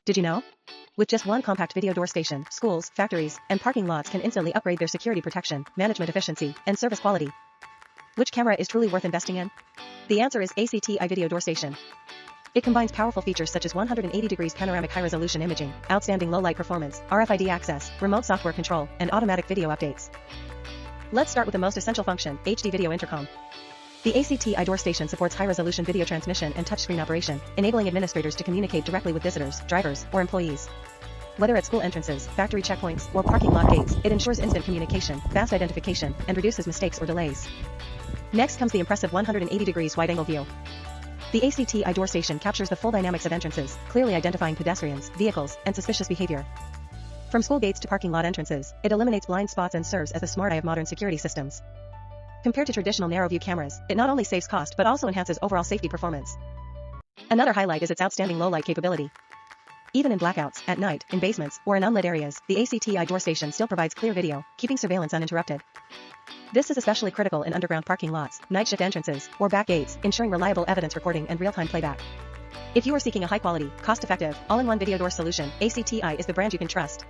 Did you know? With just one compact video door station, schools, factories, and parking lots can instantly upgrade their security protection, management efficiency, and service quality. Which camera is truly worth investing in? The answer is ACTi Video Door Station. It combines powerful features such as 180 degrees panoramic high-resolution imaging, outstanding low-light performance, RFID access, remote software control, and automatic video updates. Let's start with the most essential function, HD Video Intercom. The ACTi Door Station supports high-resolution video transmission and touchscreen operation, enabling administrators to communicate directly with visitors, drivers, or employees. Whether at school entrances, factory checkpoints, or parking lot gates, it ensures instant communication, fast identification, and reduces mistakes or delays. Next comes the impressive 180 degrees wide-angle view. The ACTi Door Station captures the full dynamics of entrances, clearly identifying pedestrians, vehicles, and suspicious behavior. From school gates to parking lot entrances, it eliminates blind spots and serves as the smart eye of modern security systems. Compared to traditional narrow-view cameras, it not only saves cost but also enhances overall safety performance. Another highlight is its outstanding low-light capability. Even in blackouts, at night, in basements, or in unlit areas, the ACTi Door Station still provides clear video, keeping surveillance uninterrupted. This is especially critical in underground parking lots, night shift entrances, or back gates, ensuring reliable evidence recording and real-time playback. If you are seeking a high-quality, cost-effective, all-in-one video door solution, ACTi is the brand you can trust.